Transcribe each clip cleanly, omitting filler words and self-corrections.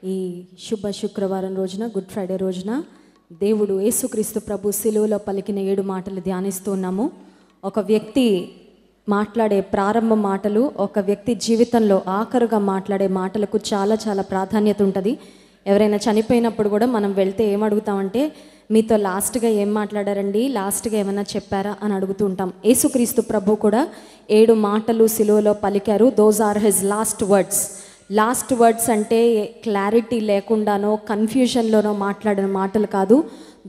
ఈ శుభ శుక్రవారం రోజున, గుడ్ ఫ్రైడే రోజున దేవుడు యేసుక్రీస్తు ప్రభు సిలువలో పలికిన 7 మాటలు ధ్యానిస్తూ ఉన్నాము. ఒక వ్యక్తి మాట్లాడే ప్రారంభ మాటలు, ఒక వ్యక్తి జీవితంలో ఆఖరుగా మాట్లాడే మాటలకు చాలా చాలా ప్రాధాన్యత ఉంటుంది. ఎవరైనా చనిపోయినప్పుడు కూడా మనం వెళ్తే ఏం అడుగుతామంటే, మీతో లాస్ట్గా ఏం మాట్లాడారండి, లాస్ట్గా ఏమైనా చెప్పారా అని అడుగుతూ ఉంటాం. యేసుక్రీస్తు ప్రభు కూడా 7 మాటలు సిలువలో పలికారు. Those are his last words. Last words అంటే క్లారిటీ లేకుండానో కన్ఫ్యూజన్లోనో మాట్లాడిన మాటలు కాదు.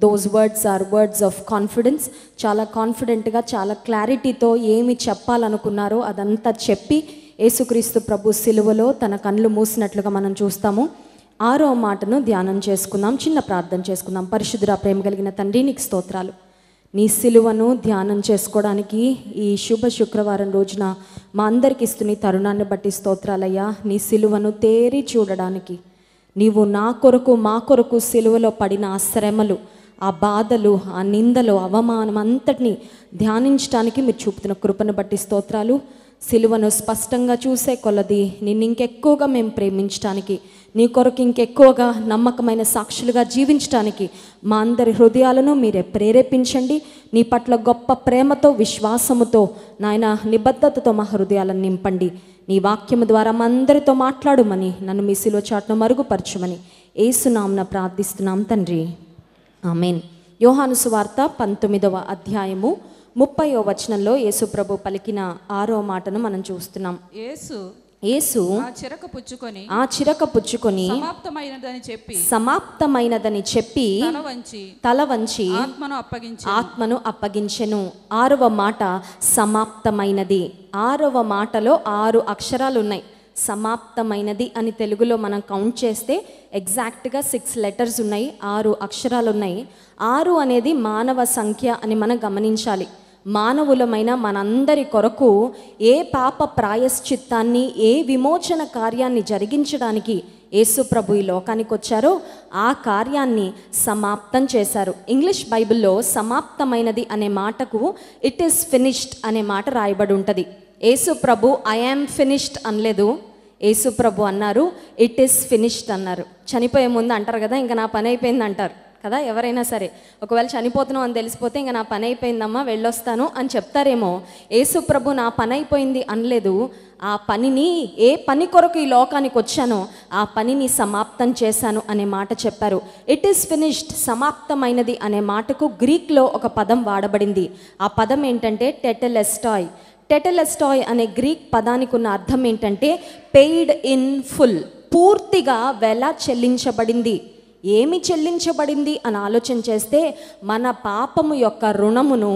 Those words are words of confidence. చాలా కాన్ఫిడెంట్గా, చాలా క్లారిటీతో ఏమి చెప్పాలనుకున్నారో అదంతా చెప్పి యేసుక్రీస్తు ప్రభు సిలువలో తన కళ్ళు మూసినట్లుగా మనం చూస్తాము. 6వ మాటను ధ్యానం చేసుకుందాం. చిన్న ప్రార్థన చేసుకుందాం. పరిశుద్ధుడా, ప్రేమ కలిగిన తండ్రి, నీకు స్తోత్రాలు. నీ సిలువను ధ్యానం చేసుకోవడానికి ఈ శుభ శుక్రవారం రోజున మా అందరికి ఇస్తున్న తరుణాన్ని బట్టి స్తోత్రాలయ్యా. నీ సిలువను తేరి చూడడానికి, నీవు నా కొరకు మా కొరకు సిలువలో పడిన ఆ శ్రమలు, ఆ బాధలు, ఆ నిందలు, అవమానం అంతటిని ధ్యానించడానికి మీరు చూపుతున్న కృపను బట్టి స్తోత్రాలు. సిలువను స్పష్టంగా చూసే కొలది నిన్ను ఇంకెక్కువగా మేము ప్రేమించడానికి, నీ కొరకు ఇంకెక్కువగా నమ్మకమైన సాక్షులుగా జీవించడానికి మా అందరి హృదయాలను మీరే ప్రేరేపించండి. నీ పట్ల గొప్ప ప్రేమతో, విశ్వాసముతో నాయన నిబద్ధతతో మా హృదయాలను నింపండి. నీ వాక్యము ద్వారా మా అందరితో మాట్లాడుమని, నన్ను మీ సిలువ చాటును మరుగుపరచుమని యేసునామమున ప్రార్థిస్తున్నాం తండ్రి, ఆమేన్. యోహాను సువార్త 19వ అధ్యాయము 30వ వచనంలో యేసు ప్రభు పలికిన 6వ మాటను మనం చూస్తున్నాం. యేసు ఆ చిరక పుచ్చుకొని సమాప్తమైనదని చెప్పి తల వంచి ఆత్మను అప్పగించెను. 6వ మాట సమాప్తమైనది. 6వ మాటలో 6 అక్షరాలు ఉన్నాయి. సమాప్తమైనది అని తెలుగులో మనం కౌంట్ చేస్తే ఎగ్జాక్ట్గా 6 లెటర్స్ ఉన్నాయి, 6 అక్షరాలు ఉన్నాయి. 6 అనేది మానవ సంఖ్య అని మనం గమనించాలి. మానవులమైన మనందరి కొరకు ఏ పాప ప్రాయశ్చిత్తాన్ని, ఏ విమోచన కార్యాన్ని జరిగించడానికి యేసు ప్రభు ఈ లోకానికి వచ్చారో ఆ కార్యాన్ని సమాప్తం చేశారు. ఇంగ్లీష్ బైబిల్లో సమాప్తమైనది అనే మాటకు ఇట్ ఈస్ ఫినిష్డ్ అనే మాట రాయబడి ఉంటుంది. యేసు ప్రభు ఐ యామ్ ఫినిష్డ్ అనలేదు. యేసు ప్రభు అన్నారు ఇట్ ఈస్ ఫినిష్డ్ అన్నారు. చనిపోయే ముందు అంటారు కదా, ఇంకా నా పని అయిపోయింది అంటారు కదా. ఎవరైనా సరే ఒకవేళ చనిపోతున్నాం అని తెలిసిపోతే ఇంకా నా పని అయిపోయిందమ్మా, వెళ్ళొస్తాను అని చెప్తారేమో. యేసు ప్రభు నా పని అయిపోయింది అనలేదు. ఆ పనిని, ఏ పని కొరకు ఈ లోకానికి వచ్చానో ఆ పనిని సమాప్తం చేశాను అనే మాట చెప్పారు. ఇట్ ఈస్ ఫినిష్డ్, సమాప్తమైనది అనే మాటకు గ్రీక్లో ఒక పదం వాడబడింది. ఆ పదం ఏంటంటే టెటెలెస్టాయ్. టెటెలెస్టాయ్ అనే గ్రీక్ పదానికి ఉన్న అర్థం ఏంటంటే పెయిడ్ ఇన్ ఫుల్, పూర్తిగా వెల చెల్లించబడింది. ఏమి చెల్లించబడింది అని ఆలోచన చేస్తే మన పాపము యొక్క రుణమును,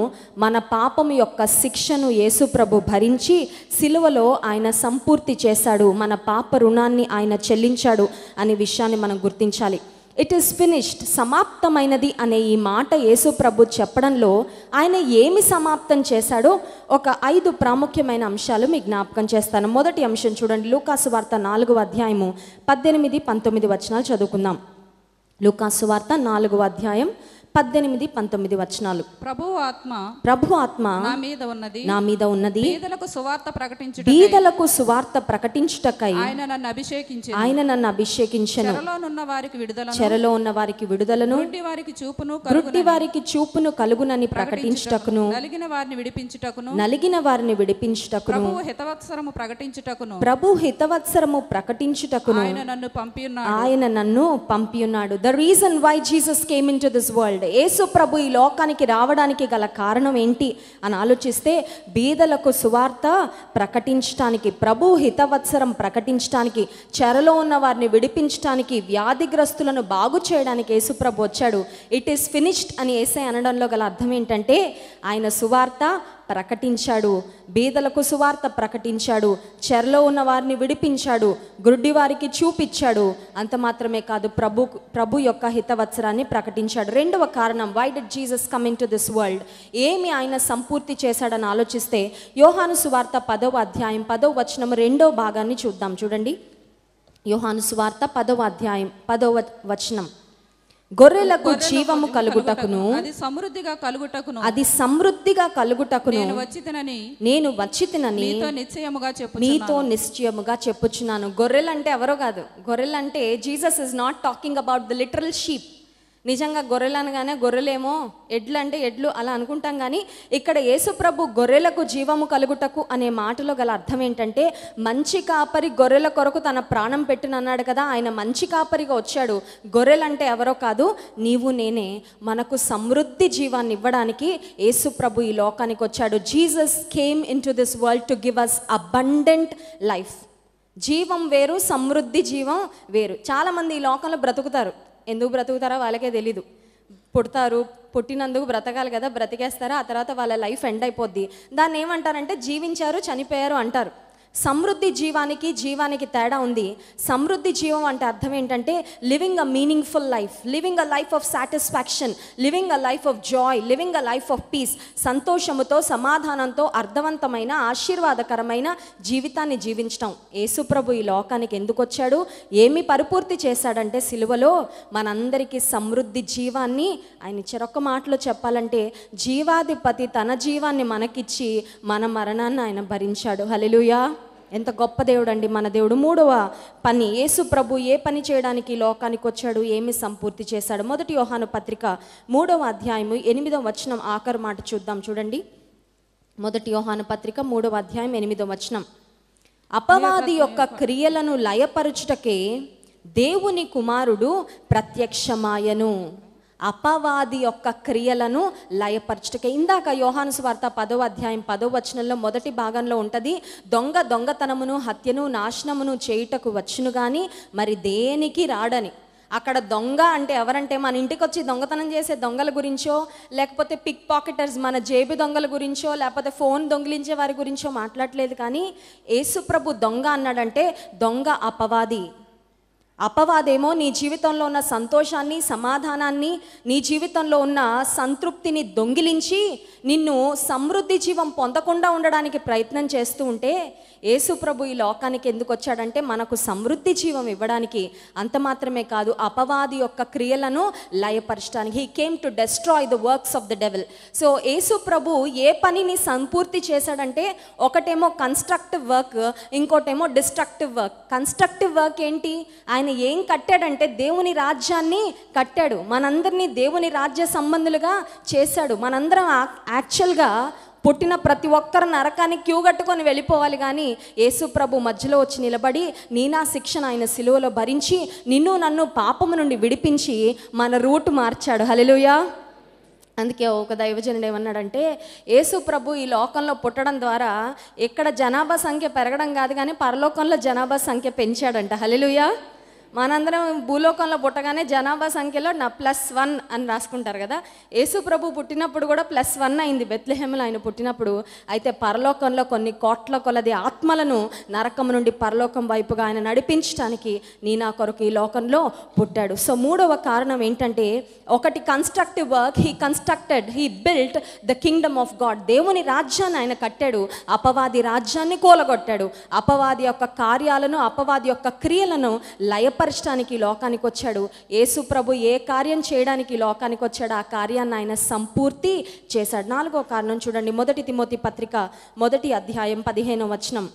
మన పాపము యొక్క శిక్షను యేసు ప్రభు భరించి సిలువలో ఆయన సంపూర్తి చేశాడు. మన పాప రుణాన్ని ఆయన చెల్లించాడు అనే విషయాన్ని మనం గుర్తించాలి. ఇట్ ఈస్ ఫినిష్డ్, సమాప్తమైనది అనే ఈ మాట యేసు ప్రభు చెప్పడంలో ఆయన ఏమి సమాప్తం చేశాడో ఒక 5 ప్రాముఖ్యమైన అంశాలు మీకు జ్ఞాపకం చేస్తాను. మొదటి అంశం చూడండి, లూకాసు వార్త 4వ అధ్యాయము 18, 19 వచనాలు చదువుకుందాం. లూకాసు వార్త 4వ అధ్యాయం 18, 19 వచనాలు. ప్రభు ఆత్మ నా మీద ఉన్నది, బీదలకు సువార్త ప్రకటించుటకై ఆయన నన్ను అభిషేకించెను. చెరలో ఉన్న వారికి విడుదలను, గ్రుడ్డి వారికి చూపును కలుగునని ప్రకటించుటకును, నలిగిన వారిని విడిపించుటకును, ప్రభు హితవత్సరము ప్రకటించుటకును ఆయన నన్ను పంపియున్నాడు. The reason why Jesus came into this world, యేసు ప్రభు ఈ లోకానికి రావడానికి గల కారణం ఏంటి అని ఆలోచిస్తే, బీదలకు సువార్త ప్రకటించడానికి, ప్రభు హితవత్సరం ప్రకటించడానికి, చెరలో ఉన్న వారిని విడిపించడానికి, వ్యాధిగ్రస్తులను బాగు చేయడానికి యేసు ప్రభు వచ్చాడు. ఇట్ ఈస్ ఫినిష్డ్ అని యేసే అనడంలో గల అర్థం ఏంటంటే ఆయన సువార్త ప్రకటించాడు, బీదలకు సువార్త ప్రకటించాడు, చెరలో ఉన్న వారిని విడిపించాడు, గుడ్డి వారికి చూపించాడు. అంత మాత్రమే కాదు, ప్రభు యొక్క హితవత్సరాన్ని ప్రకటించాడు. రెండవ కారణం, why did Jesus come into this world, ఏమి ఆయన సంపూర్తి చేశాడని ఆలోచిస్తే యోహాను సువార్త 10వ అధ్యాయం 10వ వచనం 2వ భాగాన్ని చూద్దాం. చూడండి, యోహాను సువార్త 10వ అధ్యాయం 10వ వచనం. గొర్రెలకు జీవము కలుగుటకును అది సమృద్ధిగా కలుగుటకును నేను వచ్చి తినని మీతో నిశ్చయముగా చెప్పుచున్నాను. గొర్రెలంటే ఎవరో కాదు. గొర్రెలంటే Jesus is not talking about the literal sheep. నిజంగా గొర్రెలు అనగానే గొర్రెలేమో ఎడ్లు అంటే ఎడ్లు అలా అనుకుంటాం, కానీ ఇక్కడ యేసుప్రభు గొర్రెలకు జీవము కలుగుటకు అనే మాటలో గల అర్థం ఏంటంటే, మంచి కాపరి గొర్రెల కొరకు తన ప్రాణం పెట్టినన్నాడు కదా, ఆయన మంచి కాపరిగా వచ్చాడు. గొర్రెలంటే ఎవరో కాదు, నీవు నేనే. మనకు సమృద్ధి జీవాన్ని ఇవ్వడానికి యేసుప్రభు ఈ లోకానికి వచ్చాడు. Jesus came into this world to give us abundant life. జీవం వేరు, సమృద్ధి జీవం వేరు. చాలామంది ఈ లోకంలో బ్రతుకుతారు. ఎందుకు బ్రతుకుతారో వాళ్ళకే తెలీదు. పుడతారు, పుట్టినందుకు బ్రతకాలి కదా, బ్రతికేస్తారా, ఆ తర్వాత వాళ్ళ లైఫ్ ఎండ్ అయిపోద్ది. దాన్ని ఏమంటారంటే జీవించారు, చనిపోయారు అంటారు. సమృద్ధి జీవానికి తేడా ఉంది. సమృద్ధి జీవం అంటే అర్థం ఏంటంటే living a meaningful life, living a life of satisfaction, living a life of Joy, living a life of piece. సంతోషముతో, సమాధానంతో, అర్థవంతమైన, ఆశీర్వాదకరమైన జీవితాన్ని జీవించడం. యేసుప్రభు ఈ లోకానికి ఎందుకు వచ్చాడు, ఏమి పరిపూర్తి చేశాడంటే సిలువలో మనందరికీ సమృద్ధి జీవాన్ని ఆయన చెరొక్క మాటలో చెప్పాలంటే జీవాధిపతి తన జీవాన్ని మనకిచ్చి మన మరణాన్ని ఆయన భరించాడు. హల్లెలూయా! ఎంత గొప్ప దేవుడు అండి మన దేవుడు. మూడవ పని, యేసు ప్రభు ఏ పని చేయడానికి లోకానికి వచ్చాడు, ఏమి సంపూర్తి చేశాడు. 1 యోహాను పత్రిక 3వ అధ్యాయము 8వ వచనం ఆఖరు మాట చూద్దాం. చూడండి, 1 యోహాను పత్రిక 3వ అధ్యాయం 8వ వచనం. అపవాది యొక్క క్రియలను లయపరచుటకే దేవుని కుమారుడు ప్రత్యక్షమాయను. అపవాది యొక్క క్రియలను లయపరచుటకే. ఇందాక యోహాను సువార్త 10వ అధ్యాయం 10వ వచనంలో మొదటి భాగంలో ఉంటుంది, దొంగతనమును, హత్యను, నాశనమును చేయుటకు వచ్చును గాని మరి దేనికి రాడని. అక్కడ దొంగ అంటే ఎవరంటే మన ఇంటికి వచ్చి దొంగతనం చేసే దొంగల గురించో, లేకపోతే పిక్ పాకెటర్స్ మన జేబు దొంగల గురించో, లేకపోతే ఫోన్ దొంగిలించే వారి గురించో మాట్లాడలేదు. కానీ యేసుప్రభు దొంగ అన్నాడంటే దొంగ అపవాది. అపవాదేమో నీ జీవితంలో ఉన్న సంతోషాన్ని, సమాధానాన్ని, నీ జీవితంలో ఉన్న సంతృప్తిని దొంగిలించి నిన్ను సమృద్ధి జీవం పొందకుండా ఉండడానికి ప్రయత్నం చేస్తూ ఉంటే యేసుప్రభు ఈ లోకానికి ఎందుకు వచ్చాడంటే మనకు సమృద్ధి జీవం ఇవ్వడానికి. అంత మాత్రమే కాదు, అపవాది యొక్క క్రియలను లయపరచడానికి. He came to destroy the works of the devil. So యేసుప్రభు ఏ పనిని సంపూర్తి చేశాడంటే, ఒకటేమో కన్స్ట్రక్టివ్ వర్క్, ఇంకోటేమో డిస్ట్రక్టివ్ వర్క్. కన్స్ట్రక్టివ్ వర్క్ ఏంటి, ఆయన ఏం కట్టాడంటే దేవుని రాజ్యాన్ని కట్టాడు. మనందరినీ దేవుని రాజ్య సంబంధులుగా చేశాడు. మనందరం యాక్చువల్గా పుట్టిన ప్రతి ఒక్కరు నరకానికి క్యూ కట్టుకొని వెళ్ళిపోవాలి, కానీ యేసుప్రభు మధ్యలో వచ్చి నిలబడి నా శిక్షణ ఆయన సిలువలో భరించి నిన్ను నన్ను పాపము నుండి విడిపించి మన రూట్ మార్చాడు. హల్లెలూయా! అందుకే ఒక దైవజనుడు ఏమన్నాడంటే, యేసుప్రభు ఈ లోకంలో పుట్టడం ద్వారా ఇక్కడ జనాభా సంఖ్య పెరగడం కాదు కానీ పరలోకంలో జనాభా సంఖ్య పెంచాడంట. హల్లెలూయా! మనందరం భూలోకంలో పుట్టగానే జనాభా సంఖ్యలో +1 అని రాసుకుంటారు కదా. యేసుప్రభు పుట్టినప్పుడు కూడా +1 అయింది బెత్లెహేములో ఆయన పుట్టినప్పుడు. అయితే పరలోకంలో కొన్ని కోట్ల కొలది ఆత్మలను నరకం నుండి పరలోకం వైపుగా ఆయన నడిపించడానికి నా కొరకు ఈ లోకంలో పుట్టాడు. సో మూడవ కారణం ఏంటంటే, ఒకటి constructive work. He built the Kingdom of God. దేవుని రాజ్యాన్ని ఆయన కట్టాడు, అపవాది రాజ్యాన్ని కూలగొట్టాడు. అపవాది యొక్క కార్యాలను, అపవాది యొక్క క్రియలను లయపరచడానికి లోకానికి వచ్చాడు. యేసు ప్రభు ఏ కార్యం చేయడానికి లోకానికి వచ్చాడు, ఆ కార్యాన్ని ఆయన సంపూర్తి చేశాడు. 4వ కారణం చూడండి, 1 తిమోతి పత్రిక 1వ అధ్యాయం 15వ వచనం.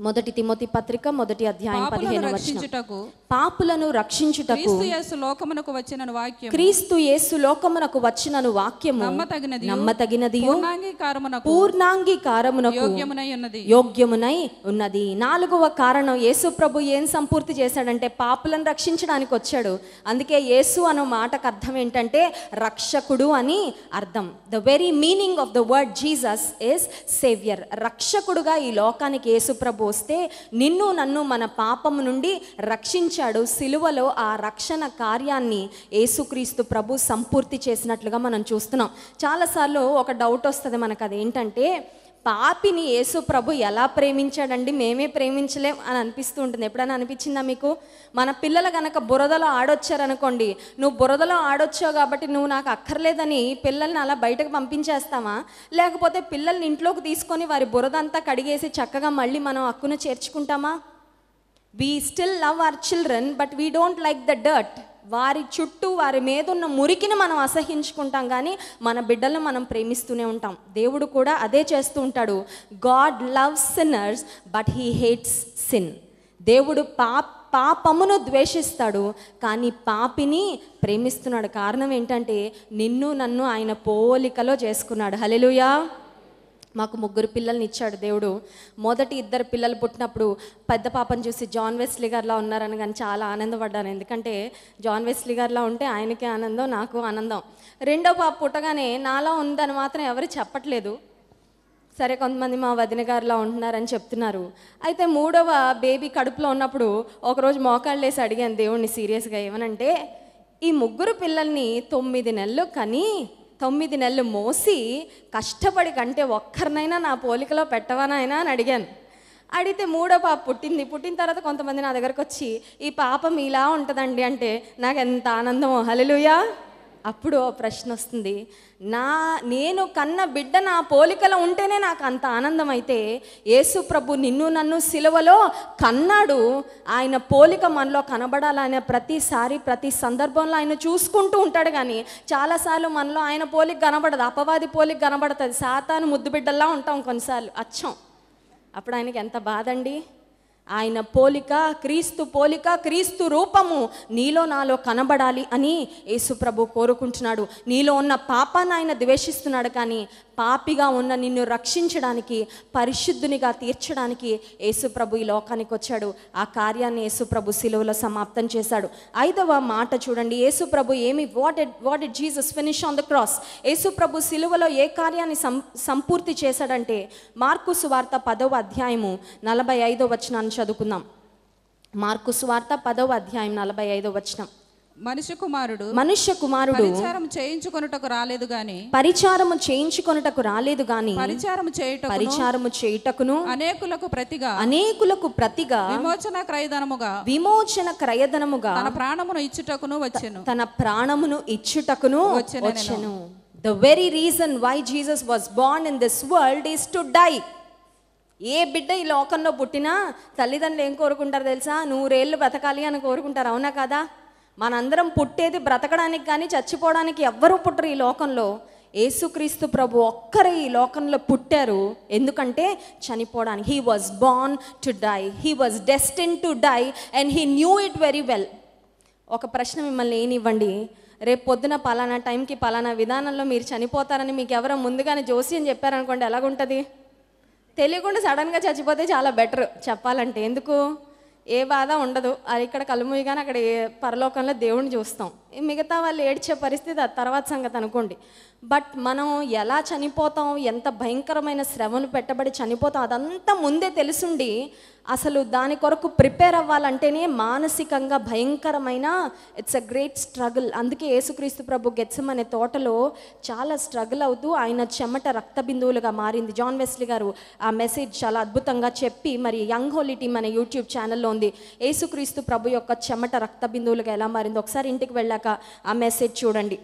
1 తిమోతి పత్రిక 1వ అధ్యాయం 15వ వచనం. పాపులను రక్షించుటకు క్రీస్తు యేసు లోకమునకు వచ్చినను వాక్యము నమ్మతగినది, పూర్ణాంగీకారమునకు యోగ్యమునై ఉన్నది. 4వ కారణం, యేసు ప్రభు ఏం సంపూర్తి చేశాడంటే పాపులను రక్షించడానికి వచ్చాడు. అందుకే యేసు అనే మాటకు అర్థం ఏంటంటే రక్షకుడు అని అర్థం. The very meaning of the word Jesus is saviour. రక్షకుడుగా ఈ లోకానికి యేసు ప్రభు వస్తే నిన్ను నన్ను మన పాపము నుండి రక్షించాడు. సిలువలో ఆ రక్షణ కార్యాన్ని యేసుక్రీస్తు ప్రభు సంపూర్తి చేసినట్లుగా మనం చూస్తున్నాం. చాలాసార్లు ఒక డౌట్ వస్తుంది మనకు, అదేంటంటే పాపిని యేసు ప్రభు ఎలా ప్రేమించాడండి, మేమే ప్రేమించలేం అని అనిపిస్తూ ఉంటుంది. ఎప్పుడైనా అనిపించిందా మీకు? మన పిల్లలు కనుక బురదలో ఆడొచ్చారనుకోండి, నువ్వు బురదలో ఆడొచ్చావు కాబట్టి నువ్వు నాకు అక్కర్లేదని పిల్లల్ని అలా బయటకు పంపించేస్తామా? లేకపోతే పిల్లల్ని ఇంట్లోకి తీసుకొని వారి బురదంతా కడిగేసి చక్కగా మళ్ళీ మనం హక్కును చేర్చుకుంటామా? We still love our children, but we don't like the dirt. వారి చుట్టూ వారి మీద ఉన్న మురికిని మనం అసహించుకుంటాం, కానీ మన బిడ్డలను మనం ప్రేమిస్తూనే ఉంటాం. దేవుడు కూడా అదే చేస్తూ ఉంటాడు. God loves sinners but he hates sin. దేవుడు పాపమును ద్వేషిస్తాడు, కానీ పాపిని ప్రేమిస్తున్నాడు. కారణం ఏంటంటే నిన్ను నన్ను ఆయన పోలికలో చేసుకున్నాడు. హల్లెలూయా. మాకు 3 పిల్లల్ని ఇచ్చాడు దేవుడు. మొదటి 2 పిల్లలు పుట్టినప్పుడు పెద్ద పాపను చూసి జాన్ వెస్లీ గారిలా ఉన్నారని కానీ చాలా ఆనందపడ్డాను. ఎందుకంటే జాన్ వెస్లీ గారిలా ఉంటే ఆయనకే ఆనందం, నాకు ఆనందం. రెండో పాప పుట్టగానే నాలా ఉందని మాత్రం ఎవరు చెప్పట్లేదు. సరే, కొంతమంది మా వదిన గారిలా ఉంటున్నారని చెప్తున్నారు. అయితే 3వ బేబీ కడుపులో ఉన్నప్పుడు ఒకరోజు మోకాళ్ళు వేసి అడిగాను దేవుణ్ణి సీరియస్గా, ఏమనంటే ఈ 3 పిల్లల్ని 9 నెలలు కని 9 నెలలు మోసి కష్టపడి కంటే ఒక్కరినైనా నా పోలికలో పెట్టవానైనా అని అడిగాను. అడిగితే 3వ పాప పుట్టిన తర్వాత కొంతమంది నా దగ్గరకు వచ్చి ఈ పాప మీలా ఉంటుందండి అంటే నాకు ఎంత ఆనందమో. హల్లెలూయా. అప్పుడు ప్రశ్న వస్తుంది, నేను కన్న బిడ్డ నా పోలికలో ఉంటేనే నాకు అంత ఆనందం అయితే యేసు ప్రభు నిన్ను నన్ను సిలువలో కన్నాడు. ఆయన పోలిక మనలో కనబడాలనే ప్రతి సందర్భంలో ఆయన చూసుకుంటూ ఉంటాడు. కానీ చాలాసార్లు మనలో ఆయన పోలిక కనబడదు, అపవాది పోలిక కనబడుతుంది. సాతాను ముద్దు బిడ్డల్లా ఉంటాం కొన్నిసార్లు అచ్చం. అప్పుడు ఆయనకి ఎంత బాధ అండి. ఆయన పోలిక, క్రీస్తు పోలిక, క్రీస్తు రూపము నీలో నాలో కనబడాలి అని యేసు ప్రభు కోరుకుంటున్నాడు. నీలో ఉన్న పాపాన్ని ఆయన ద్వేషిస్తున్నాడు, కానీ పాపిగా ఉన్న నిన్ను రక్షించడానికి, పరిశుద్ధునిగా తీర్చడానికి యేసు ప్రభు ఈ లోకానికి వచ్చాడు. ఆ కార్యాన్ని యేసు ప్రభు సిలువలో సమాప్తం చేశాడు. 5వ మాట చూడండి, యేసు ప్రభు what did Jesus finish on the cross. యేసు ప్రభు సిలువలో ఏ కార్యాన్ని సంపూర్తి చేశాడంటే, మార్కు సువార్త 10వ అధ్యాయము 45వ వచనాన్ని చదువుకుందాం. మార్కు సువార్త 10వ అధ్యాయం 45వ వచనం. మనుష్య కుమారుడు పరిచారము చేయించుకొనుటకు రాలేదు గాని పరిచారము చేయుటకును అనేకులకు ప్రతిగా విమోచన క్రయధనముగా తన ప్రాణమును ఇచ్చుటకును వచ్చెను. The very reason why Jesus was born in this world is to die. ఏ బిడ్డ ఈ లోకంలో పుట్టినా తల్లిదండ్రులు ఏం కోరుకుంటారు తెలుసా? 100 ఏళ్ళు బ్రతకాలి అని కోరుకుంటారు. అవునా కాదా? మనందరం పుట్టేది బ్రతకడానికి, కానీ చచ్చిపోవడానికి ఎవ్వరూ పుట్టరు ఈ లోకంలో. యేసుక్రీస్తు ప్రభు ఒక్కరే ఈ లోకంలో పుట్టారు, ఎందుకంటే చనిపోవడానికి. He was born to die, he was destined to die and he knew it very well. ఒక ప్రశ్న మిమ్మల్ని ఏనివ్వండి, రేపు పొద్దున పలానా టైంకి పలానా విధానంలో మీరు చనిపోతారని మీకు ఎవరో ముందుగానే జోస్యం చెప్పారనుకోండి, ఎలాగుంటుంది? తెలియకుండా సడన్గా చచ్చిపోతే చాలా బెటర్ చెప్పాలంటే. ఎందుకు? ఏ బాధ ఉండదు. అది ఇక్కడ కళ్ళు మూయగానే అక్కడ పరలోకంలో దేవుణ్ణి చూస్తాం. మిగతా వాళ్ళు ఏడ్చే పరిస్థితి అది తర్వాత సంగతి అనుకోండి. బట్ మనం ఎలా చనిపోతాం, ఎంత భయంకరమైన శ్రమను పెట్టబడి చనిపోతాం, అదంతా ముందే తెలుసుండి అసలు దాని కొరకు ప్రిపేర్ అవ్వాలంటేనే మానసికంగా భయంకరమైన ఇట్స్ అ గ్రేట్ స్ట్రగుల్. అందుకే యేసుక్రీస్తు ప్రభు గెత్సెమనే తోటలో చాలా స్ట్రగుల్ అవుతూ ఆయన చెమట రక్త బిందువులుగా మారింది. జాన్ వెస్లీ గారు ఆ మెసేజ్ చాలా అద్భుతంగా చెప్పి, మరి యంగ్ హోలీ టీమ్ అనే యూట్యూబ్ ఛానల్లో ఉంది. యేసుక్రీస్తు ప్రభు యొక్క చెమట రక్త బిందువులుగా ఎలా మారింది ఒకసారి ఇంటికి వెళ్ళాక ఆ మెసేజ్ చూడండి.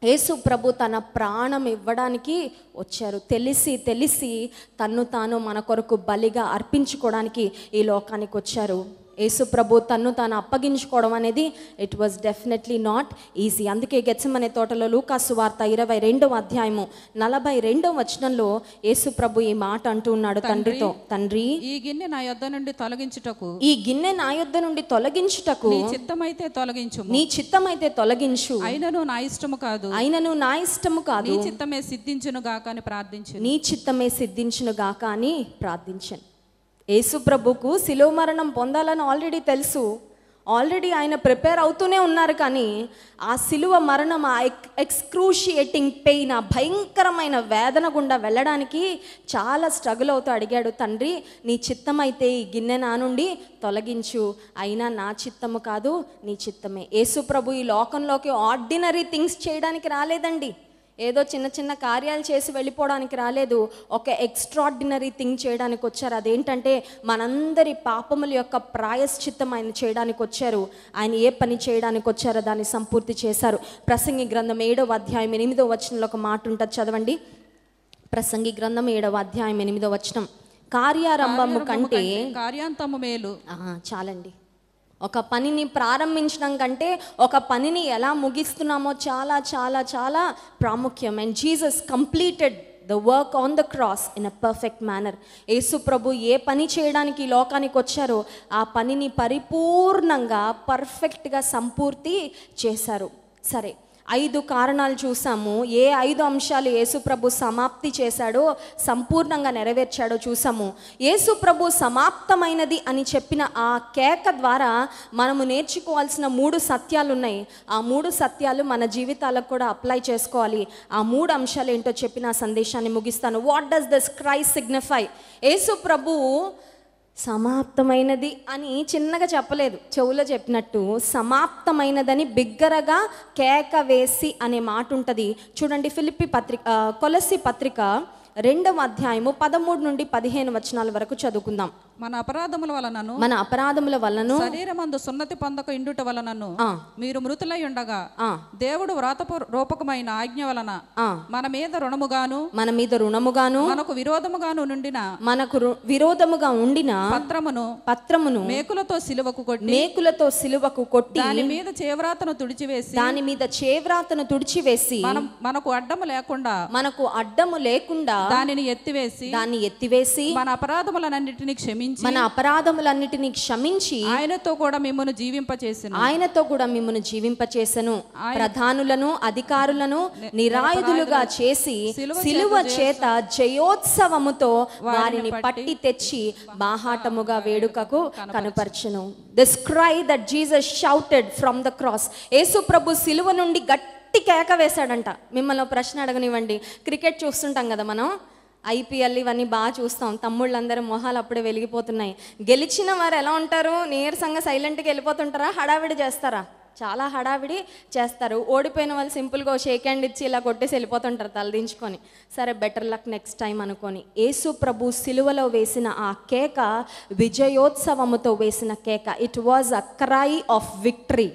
యేసు ప్రభు తన ప్రాణం ఇవ్వడానికి వచ్చారు. తెలిసి తన్ను తాను మన కొరకు బలిగా అర్పించుకోవడానికి ఈ లోకానికి వచ్చారు. యేసు ప్రభు తన్ను తాను అప్పగించుకోవడం అనేది it was definitely not easy. అందుకే గెత్సెమనే తోటలో లూకా సువార్త 22వ అధ్యాయము 42వ వచనంలో యేసు ప్రభు ఈ మాట అంటూ ఉన్నాడు తండ్రితో, తండ్రి ఈ గిన్నె నా యొద్ద నుండి తొలగించుటకు నీ చిత్తమైతే తొలగించు, అయినను నా ఇష్టము కాదు నీ చిత్తమే సిద్ధించును గాక అని ప్రార్థించాను. యేసు ప్రభుకు శిలువ మరణం పొందాలని ఆల్రెడీ తెలుసు, ఆల్రెడీ ఆయన ప్రిపేర్ అవుతూనే ఉన్నారు. కానీ ఆ శిలువ మరణం, ఆ ఎక్స్క్రూషియేటింగ్ పెయిన్, ఆ భయంకరమైన వేదన గుండా వెళ్ళడానికి చాలా స్ట్రగుల్ అవుతూ అడిగాడు, తండ్రి నీ చిత్తమైతే ఈ గిన్నె నా నుండి తొలగించు, అయినా నా చిత్తము కాదు నీ చిత్తమే. యేసు ప్రభు ఈ లోకంలోకి ఆర్డినరీ థింగ్స్ చేయడానికి రాలేదండి, ఏదో చిన్న చిన్న కార్యాలు చేసి వెళ్ళిపోవడానికి రాలేదు, ఒక ఎక్స్ట్రాడినరీ థింగ్ చేయడానికి వచ్చారు. అదేంటంటే మనందరి పాపముల యొక్క ప్రాయశ్చిత్తం ఆయన చేయడానికి వచ్చారు. ఆయన ఏ పని చేయడానికి వచ్చారో దాన్ని సంపూర్తి చేశారు. ప్రసంగి గ్రంథం 7వ అధ్యాయం 8వ వచనంలో ఒక మాట ఉంటుంది, చదవండి. ప్రసంగి గ్రంథం 7వ అధ్యాయం 8వ వచనం. కార్యారంభము కంటే కార్యాంతము మేలు. చాలండి. ఒక పనిని ప్రారంభించడం కంటే ఒక పనిని ఎలా ముగిస్తున్నామో చాలా చాలా చాలా ప్రాముఖ్యం. And Jesus completed the work on the cross in a perfect manner. యేసు ప్రభు ఏ పని చేయడానికి ఈ లోకానికి వచ్చారో ఆ పనిని పరిపూర్ణంగా పర్ఫెక్ట్గా సంపూర్తి చేశారు. సరే, 5 కారణాలు చూసాము. ఏ 5 అంశాలు యేసు ప్రభు సమాప్తి చేశాడో, సంపూర్ణంగా నెరవేర్చాడో చూసాము. యేసు ప్రభు సమాప్తమైనది అని చెప్పిన ఆ కేక ద్వారా మనము నేర్చుకోవాల్సిన 3 సత్యాలు ఉన్నాయి. ఆ 3 సత్యాలు మన జీవితాలకు కూడా అప్లై చేసుకోవాలి. ఆ 3 అంశాలు ఏంటో చెప్పిన ఆ సందేశాన్ని ముగిస్తాను. What does this cry signify? యేసు ప్రభు సమాప్తమైనది అని చిన్నగా చెప్పలేదు, చెవులో చెప్పినట్టు సమాప్తమైనదని బిగ్గరగా కేక వేసి అనే మాట ఉంటుంది. చూడండి, కొలస్సీ పత్రిక 2వ అధ్యాయము 13 నుండి 15 వచనాల వరకు చదువుకుందాం. మన అపరాధముల వలన శరీరమందు సున్నతి పొందక ఇండుట వలనను మీరు మృతులై ఉండగా దేవుడు వ్రాతపూర్వకమైన ఆజ్ఞ వలన మన మీద రుణముగాను మనకు విరోధముగా ఉండిన పత్రమును మేకులతో సిలువకు కొట్టి దాని మీద చేవ్రాతను తుడిచివేసి మనకు అడ్డము లేకుండా దానిని ఎత్తివేసి మన అపరాధములన్నిటిని క్షమించి ఆయనతో కూడా మిమ్మల్ని జీవింపచేసెను. ప్రధానులను అధికారులను నిరాయుధులుగా చేసి సిలువ చేత జయోత్సవముతో వారిని పట్టి తెచ్చి బాహాటముగా వేడుకకు కనుపర్చెను. This cry that Jesus shouted from the cross. యేసు ప్రభు సిలువ నుండి గట్టి కేక వేశాడంట. మిమ్మల్ని ప్రశ్న అడగనివ్వండి. క్రికెట్ చూస్తుంటాం కదా మనం, IPL ఇవన్నీ బాగా చూస్తాం. తమ్ముళ్ళందరూ మొహాలు అప్పుడే వెలిగిపోతున్నాయి. గెలిచిన వారు ఎలా ఉంటారు? నీరసంగా సైలెంట్గా వెళ్ళిపోతుంటారా? హడావిడి చేస్తారా? చాలా హడావిడి చేస్తారు. ఓడిపోయిన వాళ్ళు సింపుల్గా షేక్ హ్యాండ్ ఇచ్చి ఇలా కొట్టేసి వెళ్ళిపోతుంటారు తలదించుకొని. సరే, బెటర్ లక్ నెక్స్ట్ టైం అనుకొని. యేసు ప్రభు సిలువలో వేసిన ఆ కేక విజయోత్సవముతో వేసిన కేక. It was a cry of victory.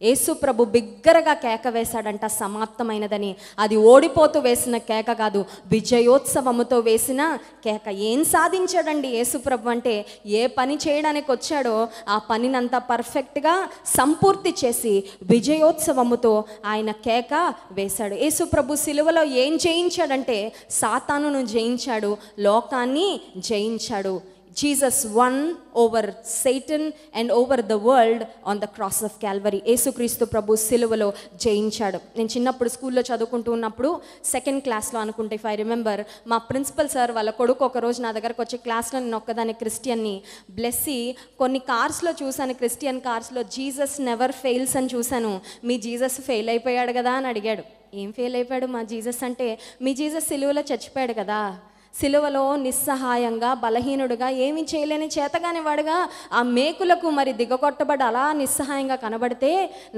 యేసు ప్రభు బిగ్గరగా కేక వేశాడంట సమాప్తమైనదని. అది ఓడిపోతూ వేసిన కేక కాదు, విజయోత్సవముతో వేసిన కేక. ఏం సాధించాడండి యేసు ప్రభు అంటే? ఏ పని చేయడానికి వచ్చాడో ఆ పనినంతా పర్ఫెక్ట్గా సంపూర్తి చేసి విజయోత్సవముతో ఆయన కేక వేశాడు. యేసు ప్రభు సిలువలో ఏం జయించాడంటే సాతానును జయించాడు, లోకాన్ని జయించాడు. Jesus won over Satan and over the world on the cross of Calvary. యేసుక్రీస్తు ప్రభు సిలువలో జయించాడు. నేను చిన్నప్పుడు స్కూల్లో చదువుకుంటూ ఉన్నప్పుడు 2nd క్లాస్లో అనుకుంటే, ఇఫ్ ఐ రిమెంబర్, మా ప్రిన్సిపల్ సార్ వాళ్ళ కొడుకు ఒకరోజు నా దగ్గరకు వచ్చి క్లాస్లో నేను ఒక్కదాన్ని క్రిస్టియన్ని బ్లెస్సి కొన్ని కార్స్లో చూశాను, క్రిస్టియన్ కార్స్లో జీసస్ నెవర్ ఫెయిల్స్ అని చూశాను. మీ జీసస్ ఫెయిల్ అయిపోయాడు కదా అని అడిగాడు. ఏం ఫెయిల్ అయిపోయాడు మా జీసస్ అంటే? మీ జీసస్ సిలువలో చచ్చిపోయాడు కదా, సిలువలో నిస్సహాయంగా బలహీనుడుగా ఏమీ చేయలేని చేతగాని వాడుగా ఆ మేకులకు మరి దిగగొట్టబడి అలా నిస్సహాయంగా కనబడితే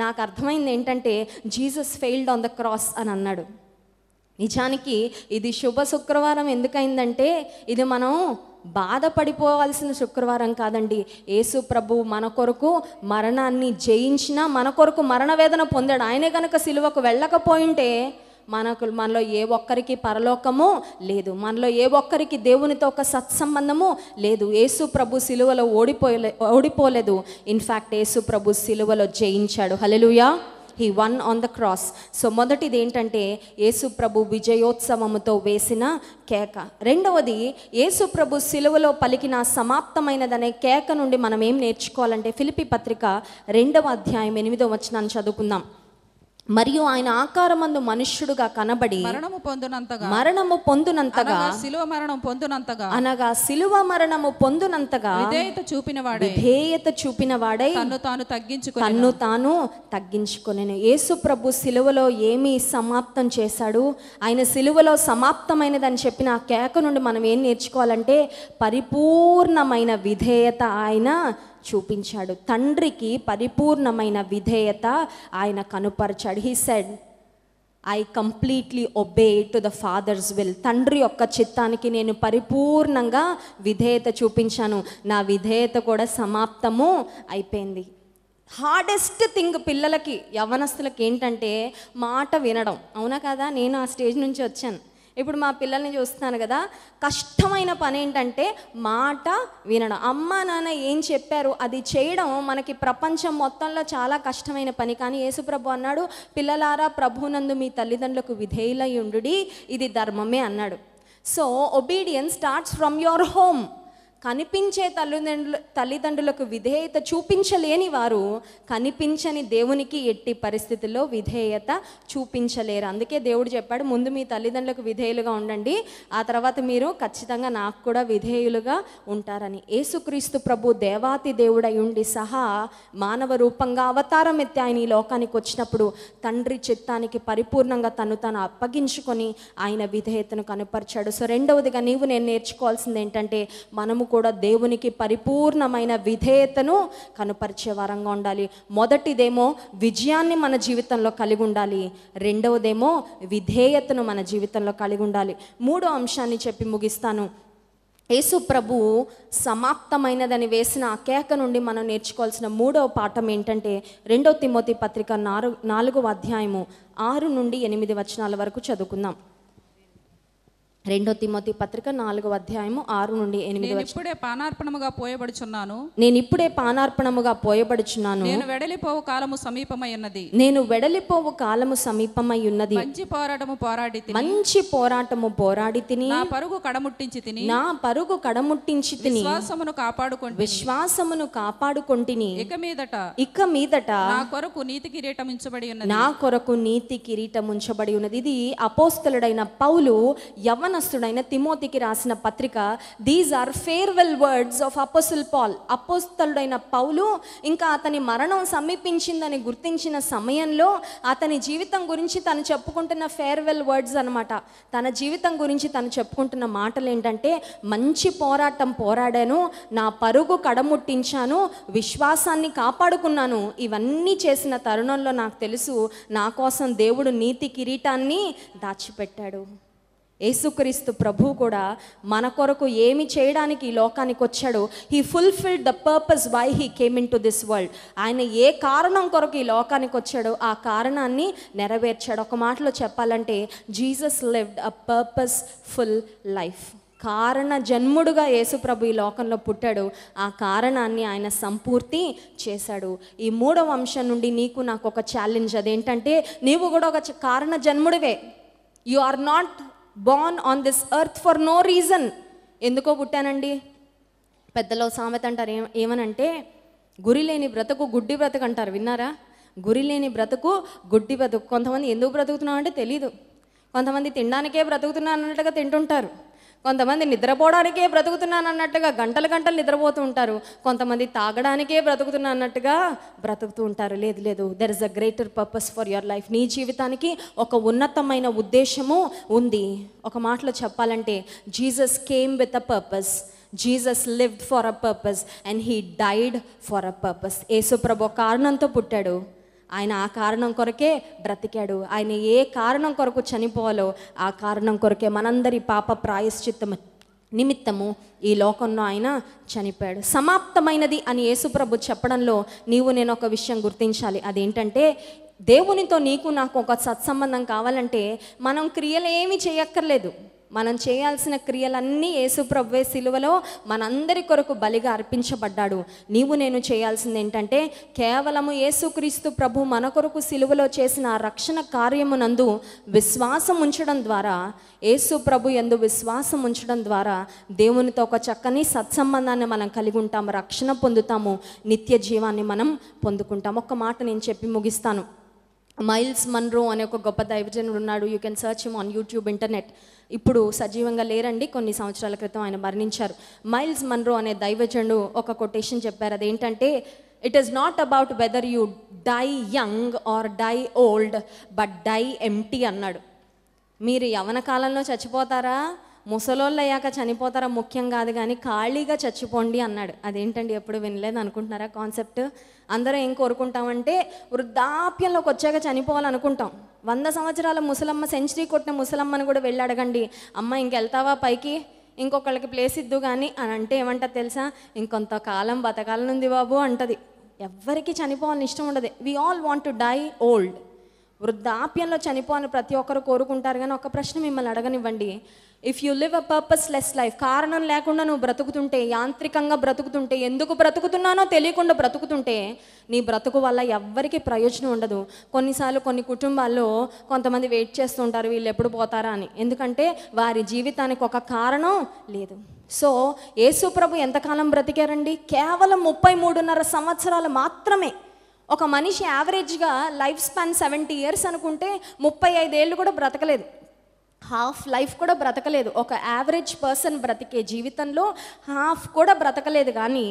నాకు అర్థమైంది ఏంటంటే Jesus failed on the cross అని అన్నాడు. నిజానికి ఇది శుభ శుక్రవారం ఎందుకైందంటే ఇది మనం బాధపడిపోవాల్సిన శుక్రవారం కాదండి. యేసు ప్రభు మన కొరకు మరణాన్ని జయించిన, మన కొరకు మరణ వేదన పొందాడు. ఆయనే కనుక సిలువకు వెళ్ళకపోయింటే మనలో ఏ ఒక్కరికి పరలోకము లేదు, మనలో ఏ ఒక్కరికి దేవునితో ఒక సత్సంబంధము లేదు. యేసు ప్రభు సిలువలో ఓడిపోలేదు. ఇన్ఫ్యాక్ట్ యేసు ప్రభు సిలువలో జయించాడు. హల్లెలూయా. He won on the cross. So మొదటిది ఏంటంటే యేసు ప్రభు విజయోత్సవముతో వేసిన కేక. రెండవది, యేసు ప్రభు సిలువలో పలికిన సమాప్తమైనదనే కేక నుండి మనం ఏం నేర్చుకోవాలంటే ఫిలిప్పీ పత్రిక 2వ అధ్యాయం 8వ వచనాన్ని చదువుకుందాం. మరియు ఆయన ఆకారమందు మనుష్యుడుగా కనబడి మరణము పొందునంతగా అనగా సిలువ మరణము పొందునంతగా విధేయత చూపిన వాడై తన్ను తాను తగ్గించుకొనెను. యేసు ప్రభు సిలువలో ఏమి సమాప్తం చేశాడు? ఆయన సిలువలో సమాప్తమైనదని చెప్పిన ఆ కేక నుండి మనం ఏం నేర్చుకోవాలంటే పరిపూర్ణమైన విధేయత ఆయన చూపించాడు. తండ్రికి పరిపూర్ణమైన విధేయత ఆయన కనుపరిచాడు. He said, I completely obey to the father's will. తండ్రి యొక్క చిత్తానికి నేను పరిపూర్ణంగా విధేయత చూపించాను. నా విధేయత కూడా సమాప్తము అయిపోయింది. హార్డెస్ట్ థింగ్ పిల్లలకి, యవ్వనస్తులకి ఏంటంటే మాట వినడం. అవునా కదా? నేను ఆ స్టేజ్ నుంచి వచ్చాను. ఇప్పుడు మా పిల్లల్ని చూస్తున్నాను కదా, కష్టమైన పని ఏంటంటే మాట వినడం. అమ్మ నాన్న ఏం చెప్పారు అది చేయడం మనకి ప్రపంచం మొత్తంలో చాలా కష్టమైన పని. కానీ యేసుప్రభు అన్నాడు, పిల్లలారా ప్రభునందు మీ తల్లిదండ్రులకు విధేయులై ఉండుడి, ఇది ధర్మమే అన్నాడు. So obedience starts from your home. కనిపించే తల్లిదండ్రులకు విధేయత చూపించలేని వారు కనిపించని దేవునికి ఎట్టి పరిస్థితుల్లో విధేయత చూపించలేరు. అందుకే దేవుడు చెప్పాడు, ముందు మీ తల్లిదండ్రులకు విధేయులుగా ఉండండి, ఆ తర్వాత మీరు ఖచ్చితంగా నాకు కూడా విధేయులుగా ఉంటారని. యేసుక్రీస్తు ప్రభు దేవాతి దేవుడై ఉండి సహా మానవ రూపంగా అవతారం ఎత్తి ఆయన ఈ లోకానికి వచ్చినప్పుడు తండ్రి చిత్తానికి పరిపూర్ణంగా తను అప్పగించుకొని ఆయన విధేయతను కనుపరిచాడు. సో రెండవదిగా నీవు నేను నేర్చుకోవాల్సింది ఏంటంటే, మనము కూడా దేవునికి పరిపూర్ణమైన విధేయతను కనుపరిచే వారంగా ఉండాలి. మొదటిదేమో విజయాన్ని మన జీవితంలో కలిగి ఉండాలి, రెండవదేమో విధేయతను మన జీవితంలో కలిగి ఉండాలి. మూడో అంశాన్ని చెప్పి ముగిస్తాను. యేసు ప్రభు సమాప్తమైనదని వేసిన ఆ కేక నుండి మనం నేర్చుకోవాల్సిన మూడవ పాఠం ఏంటంటే, 2 తిమోతి పత్రిక 4వ అధ్యాయము 6 నుండి 8 వచనాల వరకు చదువుకుందాం. 2 తిమోతి పత్రిక 4వ అధ్యాయము 6 నుండి 8 వచనం. నేను ఇప్పుడే పానార్పణముగా పోయబడుచున్నాను, నేను వెడలిపోవు కాలము సమీపమై ఉన్నది, మంచి పోరాటము పోరాడి తిని, నా పరుగు కడముట్టించి తిని, విశ్వాసమును కాపాడుకొంటిని. ఇక మీదట నా కొరకు నీతి కిరీటం ఉంచబడి ఉన్నది. ఇది అపోస్తలుడైన పౌలు యవనస్తుడైన తిమోతికి రాసిన పత్రిక. These are farewell words of apostle Paul. అపోస్తలుడైన పౌలు ఇంకా అతని మరణం సమీపించిందని గుర్తించిన సమయంలో అతని జీవితం గురించి తను చెప్పుకుంటున్న ఫేర్వెల్ వర్డ్స్ అనమాట. తన జీవితం గురించి తను చెప్పుకుంటున్న మాటలు ఏంటంటే, మంచి పోరాటం పోరాడాను, నా పరుగు కడముట్టించాను, విశ్వాసాన్ని కాపాడుకున్నాను. ఇవన్నీ చేసిన తరుణంలో నాకు తెలుసు, నా కోసం దేవుడు నీతి కిరీటాన్ని దాచిపెట్టాడు. యేసుక్రీస్తు ప్రభు కూడా మన కొరకు ఏమి చేయడానికి ఈ లోకానికి వచ్చాడు. He fulfilled the purpose why he came into this world. ఆయన ఏ కారణం కొరకు ఈ లోకానికి వచ్చాడో ఆ కారణాన్ని నెరవేర్చాడు. ఒక మాటలో చెప్పాలంటే, జీసస్ లివ్డ్ అ పర్పస్ఫుల్ లైఫ్. కారణ జన్ముడుగా యేసుప్రభు ఈ లోకంలో పుట్టాడు, ఆ కారణాన్ని ఆయన సంపూర్తి చేశాడు. ఈ మూడవ అంశం నుండి నీకు నాకు ఒక ఛాలెంజ్. అదేంటంటే, నీవు కూడా ఒక కారణ జన్ముడివే. You are not born on this earth for no reason. ఎందుకో పుట్టానండి. పెద్దలో సామెత అంటారు, ఏమనంటే, గురి లేని బ్రతుకు గుడ్డి బ్రతుకు అంటారు. విన్నారా? గురి లేని బ్రతుకు గుడ్డి బ్రతుకు. కొంతమంది ఎందుకు బ్రతుకుతున్నాం అంటే తెలీదు. కొంతమంది తినడానికే బ్రతుకుతున్నాను అన్నట్టుగా తింటుంటారు, కొంతమంది నిద్రపోవడానికే బ్రతుకుతున్నాను అన్నట్టుగా గంటలు గంటలు నిద్రపోతూ ఉంటారు, కొంతమంది తాగడానికే బ్రతుకుతున్నా అన్నట్టుగా బ్రతుకుతూ ఉంటారు. లేదు, there is a greater purpose for your life. నీ జీవితానికి ఒక ఉన్నతమైన ఉద్దేశము ఉంది. ఒక మాటలో చెప్పాలంటే, Jesus came with a purpose, Jesus lived for a purpose and he died for a purpose. యేసుప్రభు కారణంతో పుట్టాడు, ఆయన ఆ కారణం కొరకే బ్రతికాడు. ఆయన ఏ కారణం కొరకు చనిపోవాలో ఆ కారణం కొరకే మనందరి పాప ప్రాయశ్చిత్తము నిమిత్తము ఈ లోకంలో ఆయన చనిపోయాడు. సమాప్తమైనది అని యేసుప్రభు చెప్పడంలో నీవు నేను ఒక విషయం గుర్తించాలి. అదేంటంటే, దేవునితో నీకు నాకు ఒక సత్సంబంధం కావాలంటే మనం క్రియలు ఏమీ చేయక్కర్లేదు. మనం చేయాల్సిన క్రియలన్నీ యేసుప్రభువే సిలువలో మనందరి కొరకు బలిగా అర్పించబడ్డాడు. నీవు నేను చేయాల్సింది ఏంటంటే, కేవలము యేసుక్రీస్తు ప్రభు మన కొరకు సిలువలో చేసిన ఆ రక్షణ కార్యమునందు విశ్వాసం ఉంచడం ద్వారా, యేసు ప్రభు యందు విశ్వాసం ఉంచడం ద్వారా దేవునితో ఒక చక్కని సత్సంబంధాన్ని మనం కలిగి ఉంటాము, రక్షణ పొందుతాము, నిత్య జీవాన్ని మనం పొందుకుంటాము. ఒక్క మాట నేను చెప్పి ముగిస్తాను. మైల్స్ మన్రో అనే ఒక గొప్ప దైవజనుడు ఉన్నాడు. You can search him on YouTube, internet. ఇప్పుడు సజీవంగా లేరండి, కొన్ని సంవత్సరాల క్రితం ఆయన మరణించారు. మైల్స్ మన్రో అనే దైవజనుడు ఒక కొటేషన్ చెప్పారు. అదేంటంటే, it is not about whether you die young or die old but die empty అన్నాడు. మీరు యవ్వన కాలంలో చచ్చిపోతారా, ముసలోళ్ళు అయ్యాక చనిపోతారా ముఖ్యం కాదు, కానీ ఖాళీగా చచ్చిపోండి అన్నాడు. అదేంటండి, ఎప్పుడు వినలేదు అనుకుంటున్నారా కాన్సెప్ట్? అందరం ఏం కోరుకుంటామంటే, వృద్ధాప్యంలోకి వచ్చాక చనిపోవాలనుకుంటాం. 100 సంవత్సరాల ముసలమ్మ, సెంచరీ కొట్టిన ముసలమ్మని కూడా వెళ్ళి అడగండి, అమ్మ ఇంకెళ్తావా పైకి, ఇంకొకళ్ళకి ప్లేస్ ఇద్దు కానీ అని అంటే ఏమంటారు తెలుసా? ఇంకొంతకాలం బతకాలనుంది బాబు అంటది. ఎవ్వరికి చనిపోవాలని ఇష్టం ఉండదు. We all want to die old. వృద్ధాప్యంలో చనిపోవాలని ప్రతి ఒక్కరు కోరుకుంటారు. కానీ ఒక ప్రశ్న మిమ్మల్ని అడగనివ్వండి. If you live a purposeless life, కారణం లేకుండా నువ్వు బ్రతుకుతుంటే, యాంత్రికంగా బ్రతుకుతుంటే, ఎందుకు బ్రతుకుతున్నానో తెలియకుండా బ్రతుకుతుంటే, నీ బ్రతుకు వల్ల ఎవ్వరికీ ప్రయోజనం ఉండదు. కొన్నిసార్లు కొన్ని కుటుంబాల్లో కొంతమంది వెయిట్ చేస్తుంటారు వీళ్ళు ఎప్పుడు పోతారా అని, ఎందుకంటే వారి జీవితానికి ఒక కారణం లేదు. సో యేసు ప్రభు ఎంతకాలం బ్రతికారండి? కేవలం 33.5 సంవత్సరాలు మాత్రమే. ఒక మనిషి యావరేజ్గా లైఫ్ స్పాన్ 70 years అనుకుంటే 35 ఏళ్ళు కూడా బ్రతకలేదు, హాఫ్ లైఫ్ కూడా బ్రతకలేదు. ఒక యావరేజ్ పర్సన్ బ్రతికే జీవితంలో హాఫ్ కూడా బ్రతకలేదు. కానీ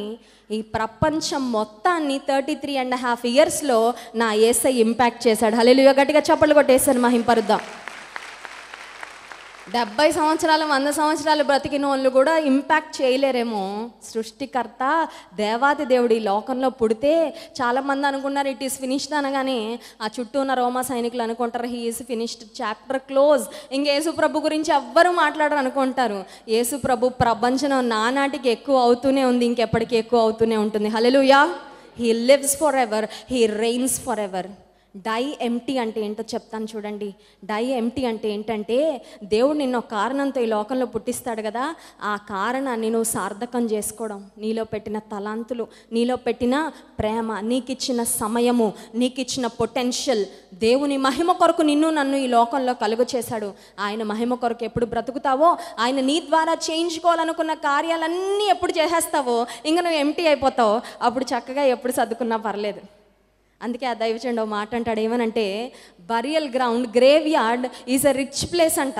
ఈ ప్రపంచం మొత్తాన్ని 33.5 yearsలో నా యేసయ్య ఇంపాక్ట్ చేశాడు. హల్లెలూయా, గట్టిగా చప్పట్లు కొట్టేసాను, మహింపరుద్దాం. 70 సంవత్సరాలు 100 సంవత్సరాలు బ్రతికిన వాళ్ళు కూడా ఇంపాక్ట్ చేయలేరేమో. సృష్టికర్త దేవాది దేవుడు ఈ లోకంలో పుడితే చాలామంది అనుకున్నారు ఇట్ ఈస్ ఫినిష్డ్ అనగానే ఆ చుట్టూ ఉన్న రోమా సైనికులు అనుకుంటారు he is finished, chapter close, ఇంక యేసు ప్రభు గురించి ఎవ్వరూ మాట్లాడరు అనుకుంటారు. యేసు ప్రభు ప్రపంచం నానాటికి ఎక్కువ అవుతూనే ఉంది, ఇంకెప్పటికీ ఎక్కువ అవుతూనే ఉంటుంది. హల్లెలూయా. He lives for ever, he reigns for ever. Die empty అంటే ఏంటో చెప్తాను చూడండి. డై ఎంటీ అంటే ఏంటంటే, దేవుడు నిన్ను ఒక కారణంతో ఈ లోకంలో పుట్టిస్తాడు కదా, ఆ కారణాన్ని నువ్వు సార్థకం చేసుకోవడం. నీలో పెట్టిన తలాంతులు, నీలో పెట్టిన ప్రేమ, నీకిచ్చిన సమయము, నీకిచ్చిన పొటెన్షియల్, దేవుని మహిమ కొరకు నిన్ను నన్ను ఈ లోకంలో కలుగు చేశాడు. ఆయన మహిమ కొరకు ఎప్పుడు బ్రతుకుతావో, ఆయన నీ ద్వారా చేయించుకోవాలనుకున్న కార్యాలన్నీ ఎప్పుడు చేసేస్తావో, ఇంకా నువ్వు ఎంటీ అయిపోతావో, అప్పుడు చక్కగా ఎప్పుడు సర్దుకున్నా పర్లేదు. అందుకే ఆ దైవచండు మాట అంటాడు, ఏమనంటే burial ground, grave yard is a rich place అంట.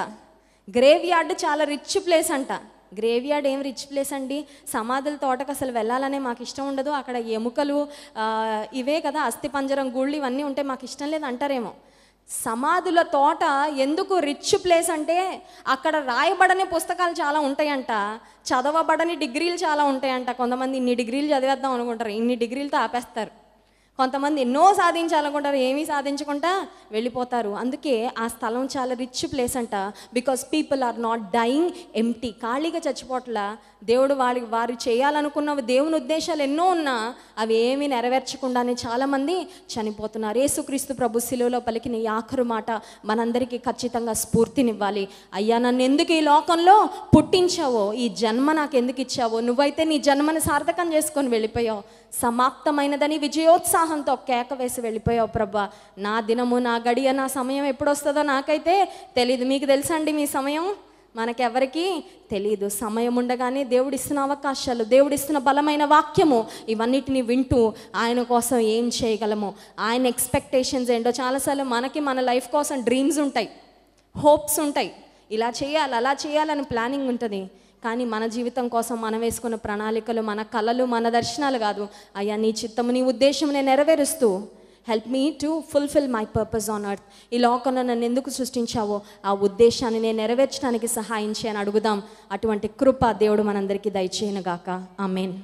గ్రేవ్ యార్డ్ చాలా రిచ్ ప్లేస్ అంట. గ్రేవ్ యార్డ్ ఏం రిచ్ ప్లేస్ అండి? సమాధుల తోటకు అసలు వెళ్ళాలనే మాకు ఇష్టం ఉండదు, అక్కడ ఎముకలు ఇవే కదా అస్థిపంజరం, గుళ్ళు ఇవన్నీ ఉంటే మాకు ఇష్టం లేదు అంటారేమో. సమాధుల తోట ఎందుకు రిచ్ ప్లేస్ అంటే, అక్కడ రాయబడని పుస్తకాలు చాలా ఉంటాయంట, చదవబడని డిగ్రీలు చాలా ఉంటాయంట. కొంతమంది ఇన్ని డిగ్రీలు చదివేద్దాం అనుకుంటారు, ఇన్ని డిగ్రీలతో ఆపేస్తారు. కొంతమంది ఎన్నో సాధించాలనుకుంటారు, ఏమీ సాధించకుండా వెళ్ళిపోతారు. అందుకే ఆ స్థలం చాలా రిచ్ ప్లేస్ అంట. Because people are not dying empty, ఖాళీగా చచ్చిపోట్లా. దేవుడు వారు చేయాలనుకున్నవి, దేవుని ఉద్దేశాలు ఎన్నో ఉన్నా అవి ఏమీ నెరవేర్చకుండానే చాలామంది చనిపోతున్నారు. యేసుక్రీస్తు ప్రభు శిలువలో పలికిన ఈ ఆఖరు మాట మనందరికీ ఖచ్చితంగా స్ఫూర్తినివ్వాలి. అయ్యా, నన్ను ఎందుకు ఈ లోకంలో పుట్టించావో, ఈ జన్మ నాకు ఎందుకు ఇచ్చావో, నువ్వైతే నీ జన్మని సార్థకం చేసుకొని వెళ్ళిపోయావు, సమాప్తమైనదని విజయోత్సాహంతో కేక వేసి వెళ్ళిపోయావు ప్రభా. నా దినము, నా గడియ, నా సమయం ఎప్పుడు వస్తుందో నాకైతే తెలీదు. మీకు తెలుసా అండి మీ సమయం? మనకెవరికి తెలీదు. సమయం ఉండగానే దేవుడిస్తున్న అవకాశాలు, దేవుడిస్తున్న బలమైన వాక్యము, ఇవన్నిటిని వింటూ ఆయన కోసం ఏం చేయగలము, ఆయన ఎక్స్పెక్టేషన్స్ ఏంటో. చాలాసార్లు మనకి మన లైఫ్ కోసం డ్రీమ్స్ ఉంటాయి, హోప్స్ ఉంటాయి, ఇలా చేయాలి అలా చేయాలని ప్లానింగ్ ఉంటుంది. కానీ మన జీవితం కోసం మనం వేసుకున్న ప్రణాళికలు, మన కళలు, మన దర్శనాలు కాదు. అయ్యా, నీ చిత్తము, నీ ఉద్దేశం నేను నెరవేరుస్తూ help me to fulfil my purpose on earth. ఈ లోకంలో నన్ను ఎందుకు సృష్టించావో ఆ ఉద్దేశాన్ని నేను నెరవేర్చడానికి సహాయం చేయని అడుగుదాం. అటువంటి కృప దేవుడు మనందరికీ దయచేయనుగాక. ఆమేన్.